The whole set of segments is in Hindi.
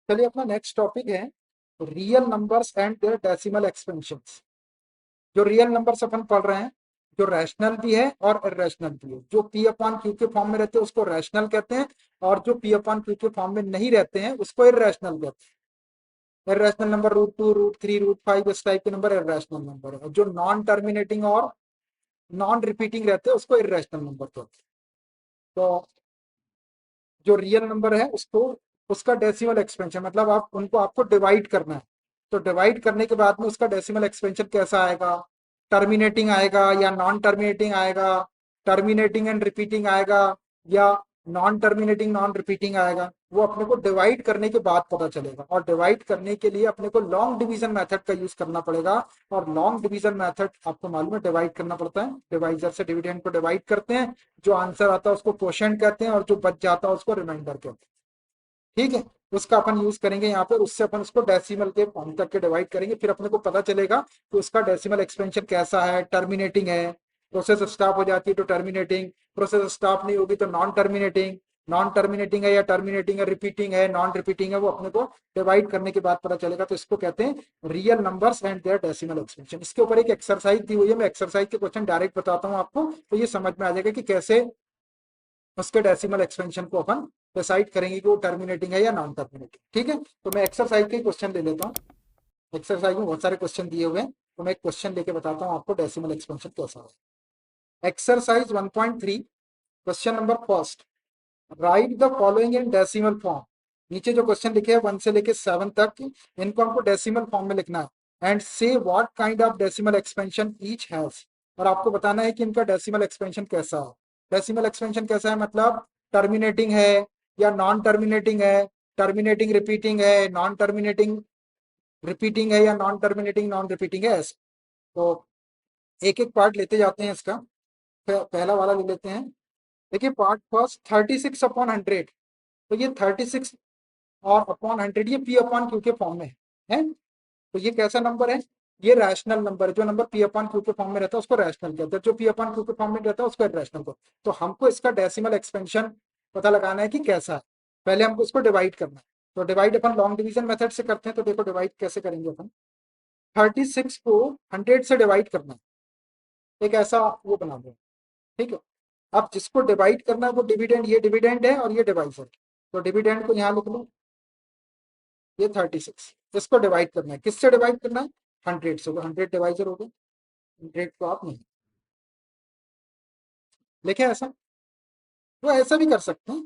चलिए अपना नेक्स्ट टॉपिक है real numbers and their decimal expansions. जो रियल नंबर्स अपन पढ़ रहे हैं, जो रैशनल भी है और इरेशनल भी है। जो पी अपॉन क्यू के फॉर्म में रहते हैं उसको रैशनल कहते हैं, और जो पी अपॉन क्यू के फॉर्म में नहीं रहते हैं उसको इरेशनल कहते हैं। इरेशनल नंबर √2 √3 √5 इस टाइप के नंबर इरेशनल नंबर है। जो नॉन टर्मिनेटिंग और नॉन रिपीटिंग रहते हैं उसको इरेशनल नंबर कहते हैं। तो जो रियल नंबर है उसको उसका डेसिमल एक्सपेंशन मतलब आप उनको आपको डिवाइड करना है। तो डिवाइड करने के बाद में उसका डेसिमल एक्सपेंशन कैसा आएगा? टर्मिनेटिंग आएगा या नॉन टर्मिनेटिंग आएगा? टर्मिनेटिंग एंड रिपीटिंग आएगा या नॉन टर्मिनेटिंग नॉन रिपीटिंग आएगा? वो अपने को डिवाइड करने के बाद पता चलेगा। और डिवाइड करने के लिए अपने को लॉन्ग डिवीजन मेथड का यूज करना पड़ेगा। और लॉन्ग डिवीजन मेथड आपको मालूम है, डिवाइड करना पड़ता है। डिवाइजर से डिविडेंड को डिवाइड करते हैं, जो आंसर आता है उसको क्वोशंट कहते हैं और जो बच जाता है उसको रिमाइंडर कहते हैं। ठीक है, उसका अपन यूज करेंगे यहाँ पे। उससे अपन उसको डेसिमल के फॉर्म करके डिवाइड करेंगे, फिर अपने को पता चलेगा कि उसका डेसिमल एक्सपेंशन कैसा है। टर्मिनेटिंग है, प्रोसेस स्टॉप हो जाती है तो टर्मिनेटिंग, प्रोसेस स्टॉप नहीं होगी तो नॉन टर्मिनेटिंग, नॉन टर्मिनेटिंग है या टर्मिनेटिंग है, रिपीटिंग है नॉन रिपीटिंग है, वो अपने को डिवाइड करने के बाद पता चलेगा। तो इसको कहते हैं real numbers and their decimal expansion. इसके ऊपर एक एक्सरसाइज दी हुई है, मैं एक्सरसाइज के क्वेश्चन डायरेक्ट बताता हूँ आपको, तो ये समझ में आ जाएगा कि कैसे उसके डेसिमल एक्सपेंशन को अपन डिसाइड करेंगे कि वो टर्मिनेटिंग है या नॉन टर्मिनेटिंग। ठीक है, तो मैं एक्सरसाइज के क्वेश्चन ले लेता हूँ। एक्सरसाइज में बहुत सारे क्वेश्चन दिए हुए हैं, तो मैं एक क्वेश्चन लेके बताता हूँ आपको डेसिमल एक्सपेंशन कैसा है। Exercise 1.3, question number first, right the following in decimal form. नीचे जो क्वेश्चन लिखे हैं 1 से लेके 7 तक, इनको हमको डेसिमल फॉर्म में लिखना है। एंड से what kind of decimal expansion each has, और आपको बताना है कि इनका डेसिमल एक्सपेंशन कैसा है। डेसिमल एक्सपेंशन कैसा है मतलब टर्मिनेटिंग है या नॉन टर्मिनेटिंग है, टर्मिनेटिंग रिपीटिंग है, नॉन टर्मिनेटिंग रिपीटिंग है या नॉन टर्मिनेटिंग नॉन रिपीटिंग है ऐसे। तो एक एक पार्ट लेते जाते हैं इसका। पहला वाला ले लेते हैं। देखिए पार्ट फर्स्ट 36/100। तो ये 36 और अपॉन 100 ये पी अपॉन क्यू के फॉर्म में है। तो ये कैसा नंबर है? ये रैशनल नंबर है। जो नंबर पी अपॉन क्यू के फॉर्म में रहता है उसको रैशनल कहते हैं, जो पी अपॉन क्यू के फॉर्म में रहता है उसको रैशनल कहते हैं। तो हमको इसका डेसिमल एक्सपेंशन पता लगाना है कि कैसा है। पहले हमको इसको डिवाइड करना है। तो डिवाइड अपन लॉन्ग डिवीजन मेथड से करते हैं। तो देखो डिवाइड कैसे करेंगे अपन। 36 को 100 से डिवाइड करना है, एक ऐसा वो बना दो। ठीक है, अब जिसको डिवाइड करना है वो डिविडेंड, ये डिविडेंड है और ये डिवाइजर। तो डिविडेंड को यहाँ लिख लो, ये 36। इसको डिवाइड करना है, किससे डिवाइड करना है? 100 से। 100 डिवाइजर हो गया, 100 को आप नहीं लिखे ऐसा। तो ऐसा भी कर सकते हैं,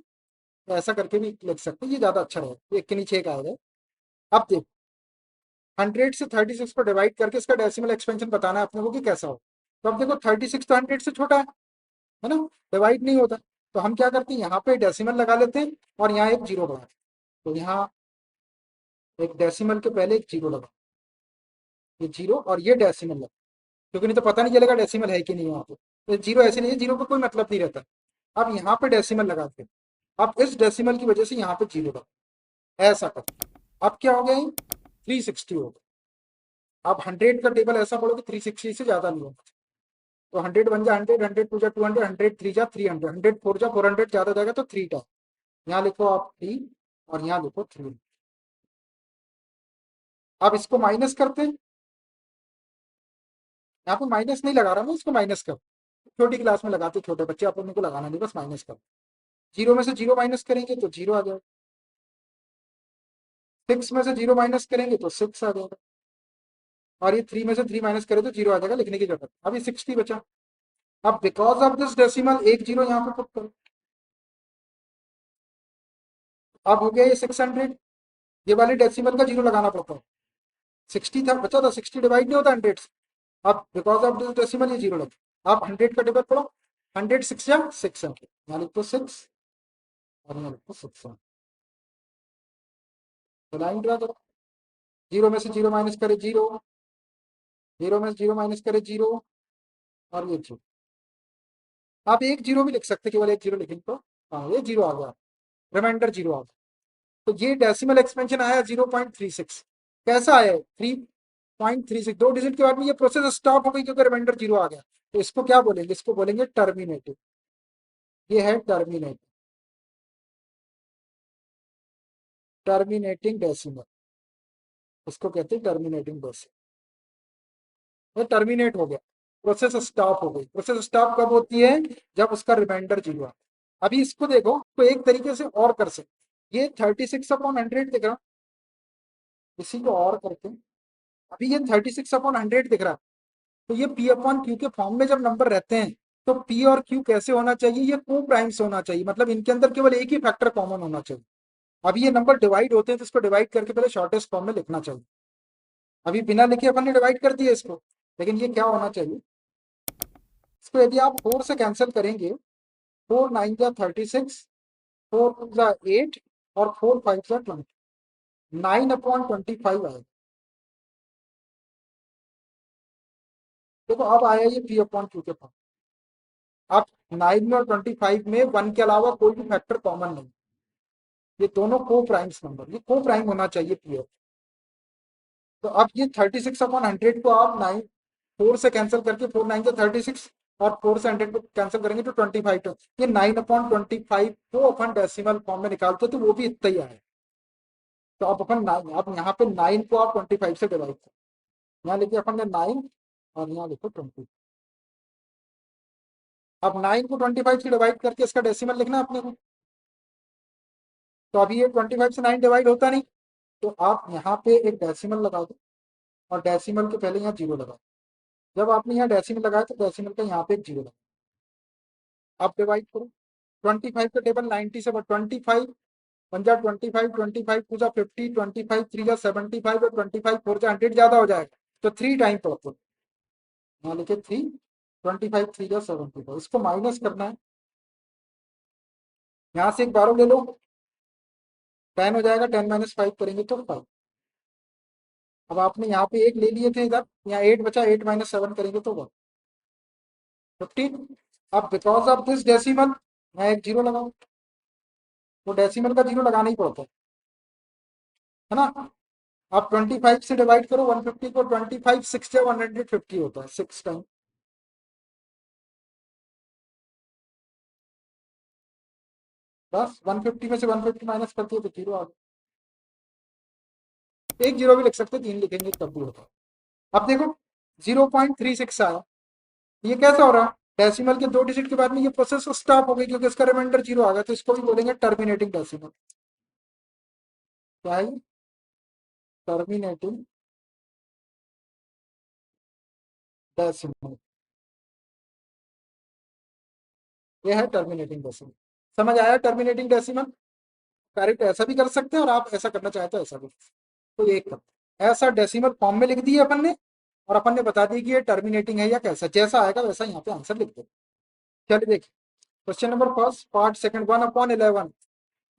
तो ऐसा करके भी लिख सकते हैं, ये ज्यादा अच्छा रहेगा, एक के नीचे एक आएगा। अब देखो 100 से 36 को डिवाइड करके इसका डेसिमल एक्सपेंशन बताना है अपने को कि कैसा हो। तो अब देखो 36 तो 100 से छोटा है ना, डिवाइड नहीं होता। तो हम क्या करते हैं, यहाँ पे डेसिमल लगा लेते हैं और यहाँ एक जीरो लगा। तो यहाँ एक डेसिमल के पहले एक जीरो लगा, ये जीरो और ये डेसिमल लगा, क्योंकि नहीं तो पता नहीं चलेगा डेसिमल है कि नहीं वहाँ पे। तो जीरो ऐसे नहीं है, जीरो का कोई मतलब नहीं रहता। अब यहाँ पे डेसिमल लगाते हैं। अब इस डेसिमल की वजह से यहाँ पे जीरो लगा, ऐसा कर। अब क्या हो गया, 360 हो गया। अब 100 का टेबल ऐसा पढ़ो कि 360 से ज्यादा नहीं होगा। तो 100 बन जा 100, 100 टू जा 200, 100 थ्री जा 300, 100 फोर जा 400, ज्यादा हो जाएगा तो 3 टाइम। यहाँ लिखो आप 3 और यहाँ लिखो 3। अब इसको माइनस करते हैं। यहाँ पे माइनस नहीं लगा रहा मैं, इसको माइनस कर। छोटी क्लास में लगाते छोटे बच्चे, आप उनको लगाना नहीं, बस माइनस कर। जीरो में से जीरो माइनस करेंगे तो जीरो आ जाएगा। 6 में से जीरो माइनस करेंगे तो 6 आ जाएगा। और ये 3 में से 3 माइनस करें तो जीरो आ जाएगा, लिखने की जरूरत। अभी 60 बचा। अब बिकॉज ऑफ दिस डेसिमल एक जीरो यहाँ पे पुट करो। अब हो गया ये 600। ये वाले डेसिमल का जीरो लगाना पड़ता है। 60 था, बचा था 60, डिवाइड नहीं होता 100 से। अब बिकॉज ऑफ दिस डेसिमल ये जीरो लगा। आप 100 का टेबल पढ़ो। 100 6 या 600, यहाँ लिखो 6 और यहाँ लिखो 600। तो लाइन ड्रा करो। जीरो में से जीरो माइनस करे जीरो, जीरो में से जीरो माइनस करे जीरो, और ये जीरो। आप एक जीरो भी लिख सकते, केवल एक जीरो लिखेंगे तो हाँ ये जीरो आ गया, रिमाइंडर जीरो आ गया। तो ये डेसिमल एक्सपेंशन आया 0.36। कैसा आया? 3.36। दो डिजिट के बाद में ये प्रोसेस स्टॉप हो गई क्योंकि रिमाइंडर जीरो आ गया। तो इसको क्या बोलेंगे? इसको बोलेंगे टर्मिनेटिव। ये है टर्मिनेटिव। टर्मिनेटिंग डेसिमल, उसको कहते हैं टर्मिनेटिंग डेसिमल। वो टर्मिनेट हो गया, प्रोसेस स्टॉप हो गई। प्रोसेस स्टॉप कब होती है? जब उसका रिमाइंडर जीरो आता है। अभी इसको देखो तो एक तरीके से और कर सकते, ये 36/100 दिख रहा, इसी को और करके अभी ये 36/100 दिख रहा, तो ये पी अपॉन क्यू के फॉर्म में जब नंबर रहते हैं तो पी और क्यू कैसे होना चाहिए? ये को प्राइम्स होना चाहिए, मतलब इनके अंदर केवल एक ही फैक्टर कॉमन होना चाहिए। अभी ये नंबर डिवाइड होते हैं तो इसको डिवाइड करके पहले शॉर्टेस्ट फॉर्म में लिखना चाहिए। अभी बिना लिखे अपन ने डिवाइड कर दिया इसको, लेकिन ये क्या होना चाहिए? इसको यदि आप 4 से कैंसिल करेंगे, 4 9 जा 36, 4 2 जा 8 और 4 5 जा 20, 9/25 आएगा। देखो अब आया ये पी अपॉन क्यू के फॉर्म। अब 9 में और 25 में 1 के अलावा कोई भी फैक्टर कॉमन नहीं, ये दोनों को प्राइम्स नंबर, ये को प्राइम होना चाहिए पी ऑफ। तो अब ये 36/100 को आप 9 4 से कैंसिल करके 4 9 से 36 और 4 से 100 को कैंसिल करेंगे तो 25, तो ये 9/25 को अपन डेसिमल फॉर्म में निकालते तो वो भी इतना ही आए। तो अब अपन अब यहाँ पे 9 को आप 25 से डिवाइड करो, यहाँ लिखिए अपन ने 9 और यहाँ लिखो 20। अब 9 को 25 से डिवाइड करके इसका डेसिमल लिखना है अपने को, तो अभी ये 25 से 9 डिवाइड होता नहीं, तो आप यहाँ पे एक डेसिमल लगा दो और डेसिमल के पहले यहाँ जीरो लगा। जब आपने यहाँ डेसिमल लगाया तो डेसिमल का यहाँ पे एक जीरो लगा। आप डिवाइड करो 25 का टेबल 90 से 25 वन जा 25, 25 टू जा 50, 25 3 जा 75 और 25 4 जा 100 ज्यादा हो जाएगा, तो 3 टाइम प्रॉपर यहाँ लिखे 3, 25 3 जा 75, इसको माइनस करना है, यहाँ से एक बारो ले लो, 10 हो जाएगा, 10 माइनस 5 करेंगे तो 5। अब आपने यहाँ पे एक ले लिए थे इधर, यहाँ 8 बचा, 8 माइनस 7 करेंगे तो 1 15। अब बिकॉज ऑफ दिस डेसिमल मैं एक जीरो लगाऊं, तो डेसिमल का जीरो लगाना ही पड़ता है ना। आप 25 से डिवाइड करो 150 को, 25 6 या 150 होता है, 6 टाइम, बस 150 में से 150 माइनस करती है तो जीरो आ गया। एक जीरो भी लिख सकते, तीन लिखेंगे तब भी होता है। अब देखो 0.36 आया, ये कैसा हो रहा? डेसिमल के 2 डिजिट के बाद में ये प्रोसेस स्टॉप हो गई क्योंकि इसका रिमाइंडर जीरो आ गया, तो इसको भी बोलेंगे टर्मिनेटिंग डेसिमल। क्या है? टर्मिनेटिंग डेसिमल, ये है टर्मिनेटिंग डेसिमल। समझ आया टर्मिनेटिंग डेसिमल? करेक्ट, ऐसा भी कर सकते हैं और आप ऐसा करना चाहते हो ऐसा भी, तो एक करते ऐसा डेसिमल फॉर्म में लिख दिए अपन ने, और अपन ने बता दिया कि ये टर्मिनेटिंग है या कैसा, जैसा आएगा वैसा यहाँ पे आंसर लिख दो। चलिए देखिए question number first part second, 1/11,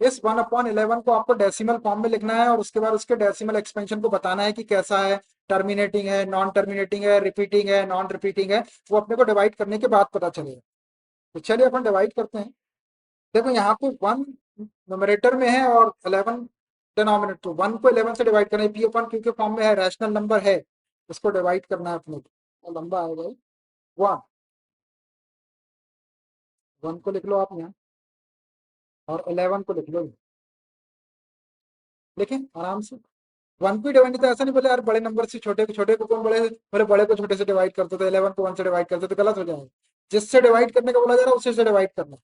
इस 1/11 को आपको डेसिमल फॉर्म में लिखना है और उसके बाद उसके डेसिमल एक्सपेंशन को बताना है कि कैसा है, टर्मिनेटिंग है, नॉन टर्मिनेटिंग है, रिपीटिंग है, नॉन रिपीटिंग है, वो अपने को डिवाइड करने के बाद पता चलेगा। तो चलिए अपन डिवाइड करते हैं। देखो यहाँ पे 1 न्यूमरेटर में है और 11 डिनोमिनेटर, तो 1 को 11 से डिवाइड करना है, पी अपन क्यू के फॉर्म में है, रैशनल नंबर है, उसको डिवाइड करना है अपने को, तो लंबा आएगा 1, 1 को लिख लो आप यहाँ और 11 को लिख लो, लेकिन आराम से 1 को डिवाइड, तो ऐसा नहीं बोले यार बड़े नंबर से छोटे को, छोटे को कौन बड़े, बोले बड़े को छोटे से डिवाइड करते तो 11 को 1 से डिवाइड करते तो गलत हो जाएगा। जिससे डिवाइड करने का बोला जा रहा है उसी से डिवाइड करना,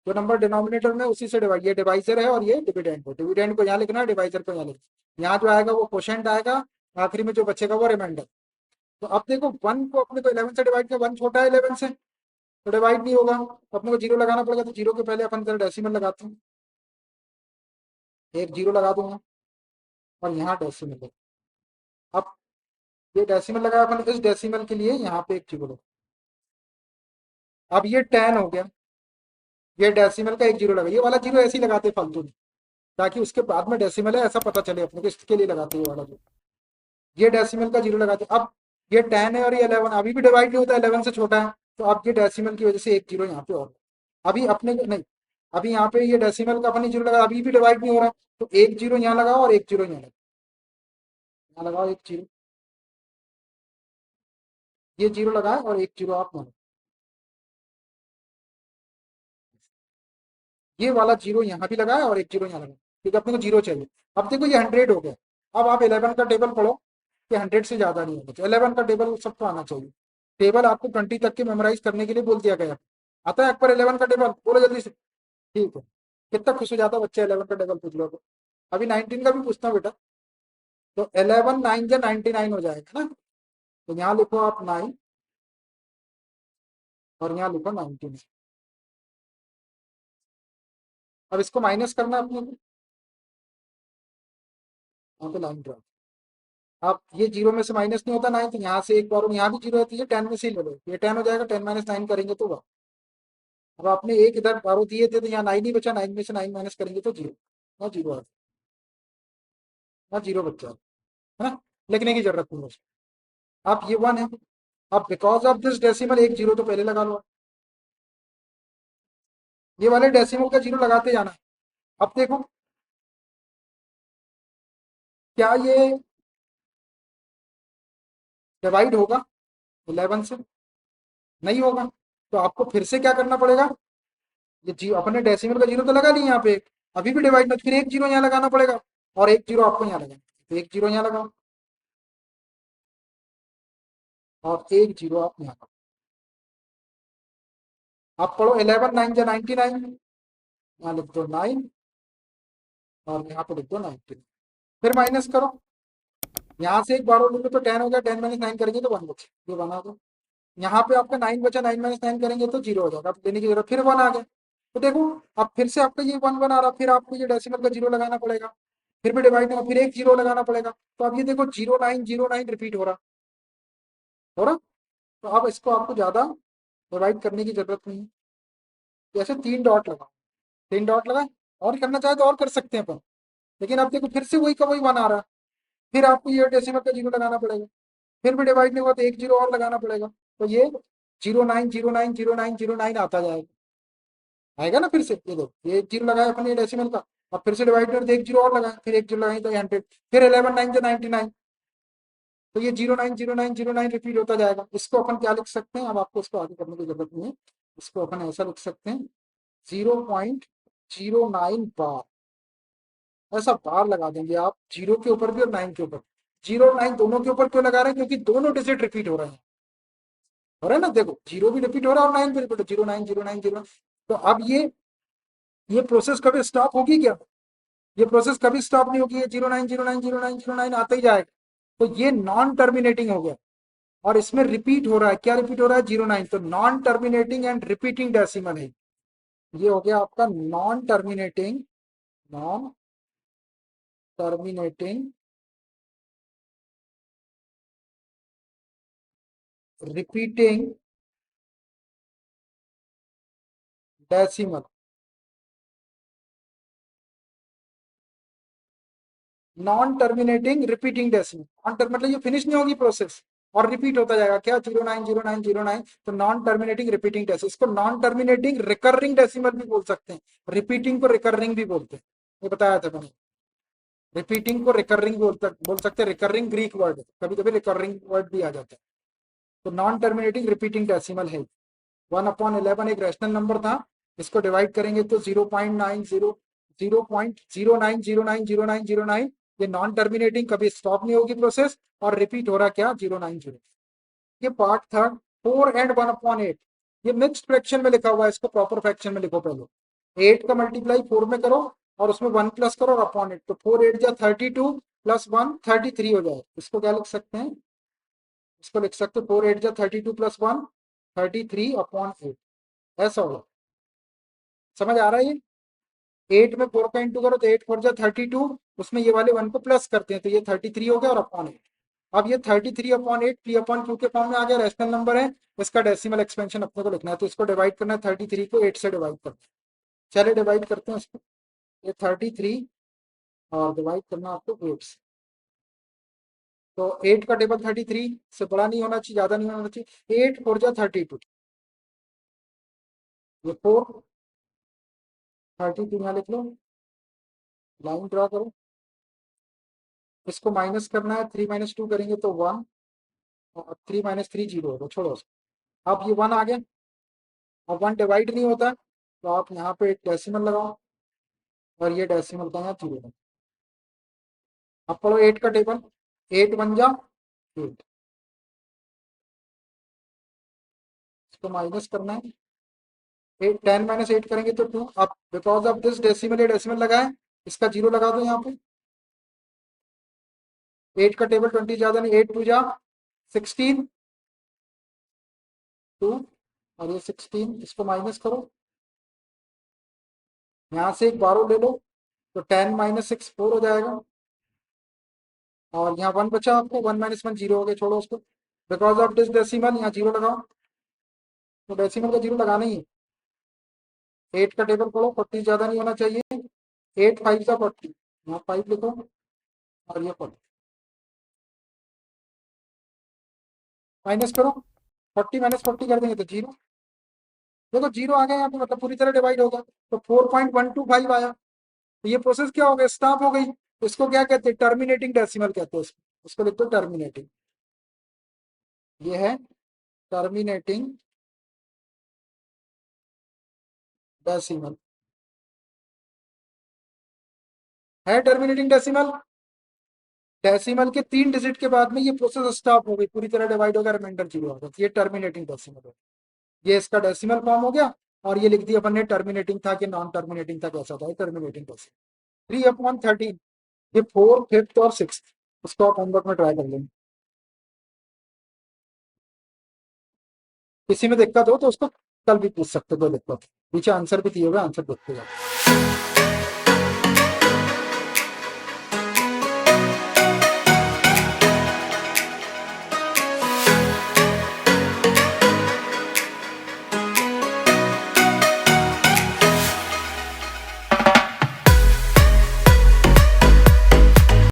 जो नंबर डिनोमिनेटर में उसी से डिवाइड, ये डिवाइजर है और ये डिविडेंड को, डिविडेंड को यहाँ लिखना है, डिवाइजर को यहाँ लिखना, यहाँ जो आएगा वो क्वोशेंट आएगा, आखिरी में जो बचेगा वो रिमाइंडर। तो अब देखो 1 को अपने को 11 से डिवाइड किया, 1 छोटा है 11 से, तो डिवाइड नहीं होगा, तो अपने को जीरो लगाना पड़ेगा, तो जीरो के पहले अपन इधर डेसिमल लगाते हैं, एक जीरो लगा दूंगा और यहाँ डेसिमल लगा। अब ये डेसिमल लगाया अपन, इस डेसिमल के लिए यहाँ पे एक जीरो लगा, अब ये 10 हो गया, ये डेसिमल का एक जीरो लगा, ये वाला जीरो ऐसे ही लगाते फालतू में, ताकि उसके बाद में डेसिमल है ऐसा पता चले अपने को, इसके लिए लगाते हैं ये वाला जीरो, ये डेसिमल का जीरो लगाते। अब ये 10 है और ये 11 अभी भी डिवाइड नहीं होता, 11 से छोटा है, तो अब ये डेसिमल की वजह से एक जीरो यहाँ पे और, अभी अपने नहीं, अभी यहाँ पे ये डेसिमल का अपने जीरो लगा, अभी भी डिवाइड नहीं हो रहा, तो एक जीरो यहाँ लगाओ और एक जीरो यहाँ लगाओ, यहाँ लगाओ एक जीरो, ये जीरो लगाए और एक जीरो आप यहाँ, ये वाला जीरो यहाँ भी लगाए और एक जीरो यहाँ लगाए, क्योंकि अपने को जीरो चाहिए। अब देखो ये 100 हो गया। अब आप 11 का टेबल पढ़ो कि 100 से ज्यादा नहीं होगा। 11 का टेबल सबको आना चाहिए। टेबल आपको 20 तक के मेमोराइज करने के लिए बोल दिया गया। आता है अकबर 11 का टेबल? बोलो जल्दी से। ठीक है। कितना खुश हो जाता बच्चा 11 का टेबल पूछ लो तो। अभी 19 का भी पूछता हूँ बेटा। तो 11 9 या 99 हो जाएगा ना। तो यहाँ लिखो आप 9 और यहाँ लिखो 19। अब इसको माइनस करना है अपने को। यहाँ पे लाइन ड्रॉ। अब ये जीरो में से माइनस नहीं होता 9, तो यहाँ से एक बार और यहाँ भी जीरो होती है, 10 में से ही ले लो। ये 10 हो जाएगा, 10 माइनस 9 करेंगे तो 1। अब आपने एक इधर बारो दिए थे तो यहाँ 9 ही बचा, 9 में से 9 माइनस करेंगे तो जीरो। ना जीरो आ, ना जीरो बच्चा है ना। लिखने की जरूरत नहीं है। आप ये 1 है। अब बिकॉज ऑफ दिस डेसिमल एक जीरो तो पहले लगा लो। ये वाले डेसिमल का जीरो लगाते जाना। अब देखो क्या ये डिवाइड होगा 11 से? नहीं होगा। तो आपको फिर से क्या करना पड़ेगा? ये जीरो अपने डेसिमल का जीरो तो लगा नहीं यहाँ पे एक, अभी भी डिवाइड में, फिर एक जीरो यहाँ लगाना पड़ेगा और एक जीरो आपको यहाँ लगाना। तो एक जीरो यहाँ लगाओ और एक जीरो आप यहाँ लगाओ। आप पढ़ो 11 9 या 99। यहाँ लिख दो 9 और यहाँ पे लिख दो 19। फिर माइनस करो। यहाँ से एक बार और लिखो तो 10 हो गया, 10 माइनस 9 करेंगे तो 1 बचे, ये बना दो। यहाँ पे आपका 9 बचा, 9 माइनस 9 करेंगे तो जीरो हो जाएगा। अब लेने की जरूरत, फिर 1 आ गया। तो देखो अब फिर से आपका ये 1 1 आ रहा, फिर आपको ये डेसिमल का जीरो लगाना पड़ेगा। फिर भी डिवाइड में फिर एक जीरो लगाना पड़ेगा। तो अब ये देखो 0909 रिपीट हो रहा। तो अब इसको आपको ज्यादा डिवाइड करने की जरूरत नहीं है। जैसे 3 डॉट लगा, 3 डॉट लगा। और करना चाहे तो और कर सकते हैं अपन। लेकिन अब देखो फिर से वही का वही 1 आ रहा है। फिर आपको ये डेसिमल का जीरो लगाना पड़ेगा। फिर भी डिवाइड नहीं हुआ तो एक जीरो और लगाना पड़ेगा। तो ये 09090909 आता जाएगा। आएगा ना फिर से, ये दो ये एक जीरो लगाया अपने डेसिमल का। अब फिर से डिवाइड कर एक जीरो और लगाए, फिर एक जीरो लगाए तो 100। फिर 11 9 99। तो ये 090909 रिपीट होता जाएगा। इसको अपन क्या लिख सकते हैं? अब आपको इसको आगे करने की जरूरत नहीं है। इसको अपन ऐसा लिख सकते हैं 0.09 बार। ऐसा बार लगा देंगे आप जीरो के ऊपर भी और 9 के ऊपर। जीरो और 9 दोनों के ऊपर क्यों लगा रहे हैं? क्योंकि दोनों डिजिट रिपीट हो रहे हैं ना। देखो जीरो भी रिपीट हो रहा है और 9 भी रिपीट, 09 09 09। तो अब ये प्रोसेस कभी स्टॉप होगी क्या? ये प्रोसेस कभी स्टॉप नहीं होगी। ये 09090909 आते ही जाएगा। तो ये नॉन टर्मिनेटिंग हो गया। और इसमें रिपीट हो रहा है, क्या रिपीट हो रहा है? 09। तो non terminating and repeating decimal है। ये हो गया आपका non terminating repeating decimal. Non terminating repeating decimal. Non term मतलब ये फिनिश नहीं होगी प्रोसेस और रिपीट होता जाएगा। क्या? 090909। तो नॉन टर्मिनेटिंग रिपीटिंग डेसिमल, इसको नॉन टर्मिनेटिंग रिकरिंग डेसिमल भी बोल सकते हैं। रिपीटिंग को रिकरिंग भी बोलते हैं, ये बताया था मैंने। रिपीटिंग को रिकरिंग बोल सकते हैं। रिकरिंग ग्रीक वर्ड, कभी कभी रिकरिंग वर्ड भी आ जाता है। तो नॉन टर्मिनेटिंग रिपीटिंग डेसिमल है। 1/11 एक रैशनल नंबर था। इसको डिवाइड करेंगे तो 0.9009090909। ये नॉन टर्मिनेटिंग, कभी स्टॉप नहीं होगी प्रोसेस और रिपीट हो रहा क्या? 090। ये पार्ट थर्ड। 4 and 1/8 ये मिक्स्ड फ्रैक्शन में लिखा हुआ है, इसको प्रॉपर फ्रैक्शन में लिखो पहले। 8 का मल्टीप्लाई 4 में करो और उसमें 1 प्लस करो और अपॉन 8। तो 4 8 जा 32 प्लस 1 33 हो जाए। इसको क्या लिख सकते हैं? इसको लिख सकते हैं 4 8 जा 32 प्लस 1 33/8। ऐसा होगा। समझ आ रहा है ये? 8 में 4 का इंटू करो तो 8 4 जा 32। उसमें ये वाले 1 को प्लस करते हैं तो ये 33 हो गया और अपॉन 8। अब ये 33/8 p/q के फॉर्म में आ गया, रैशनल नंबर है। इसका डेसिमल एक्सपेंशन अपने को लिखना है, तो इसको डिवाइड करना है 33 को 8 से डिवाइड करना है। चलिए डिवाइड करते हैं इसको। ये 33 और डिवाइड करना आपको 8 से। तो 8 का टेबल 33 से बड़ा नहीं होना चाहिए, ज्यादा नहीं होना चाहिए। 8 4 जा 32। ये 4 32 यहाँ लिख लो, लाइन ड्रा करो। इसको माइनस करना है, 3 - 2 करेंगे तो 1 और 3 - 3 0 होगा, छोड़ो उसको। अब ये 1 आ गया। अब 1 डिवाइड नहीं होता तो आप यहाँ पे एक डेसिमल लगाओ और ये डेसिमल का यहाँ 0 है। अब पढ़ो 8 का टेबल, 8 बन जा 8, इसको माइनस करना है। 8 10 माइनस 8 करेंगे तो 2। अब बिकॉज ऑफ दिस डेसिमल, ये डेसिमल लगाए, इसका 0 लगा दो यहाँ पे। 8 का टेबल 20 ज्यादा नहीं, 8 2 जा 16 2, और ये 16, इसको माइनस करो, यहाँ से एक 12 ले लो, तो 10 माइनस 6 4 हो जाएगा। और यहाँ 1 बचा आपको, 1 माइनस 1 0 हो गया, छोड़ो उसको। बिकॉज ऑफ दिस डेसिमल यहाँ 0 लगाओ, तो डेसिमल का 0 लगाना ही है। 8 का टेबल पढ़ो, 40 ज्यादा नहीं होना चाहिए। 8 5 का 40, यहाँ 5 लिखो, और ये 40 माइनस करो। 40 माइनस 40 कर देंगे तो 0। देखो 0 आ गया यहाँ पे, मतलब पूरी तरह डिवाइड होगा, तो 4.125 आया। तो ये प्रोसेस क्या हो गया, स्टॉप हो गई। इसको क्या कहते हैं, टर्मिनेटिंग डेसिमल कहते हैं इसको। इसको लिखते टर्मिनेटिंग, ये है टर्मिनेटिंग डेसिमल, है टर्मिनेटिंग डेसिमल। डेसिमल के 3 डिजिट के बाद में ये प्रोसेस स्टॉप हो गई, पूरी तरह डिवाइड हो गया, रिमाइंडर 0 हो गया, ये टर्मिनेटिंग डेसिमल है। ये इसका डेसिमल फॉर्म हो गया। और ये लिख दिया अपन ने टर्मिनेटिंग था कि नॉन टर्मिनेटिंग था, कैसा था, टर्मिनेटिंग डेसिमल। 3/13, ये 4 5th और 6th, उसको आप होमवर्क में ट्राई कर लेंगे। किसी में दिक्कत हो तो उसको कल भी पूछ सकते हो, कोई दिक्कत, पीछे आंसर भी दिए हुए, आंसर देखते जाओ।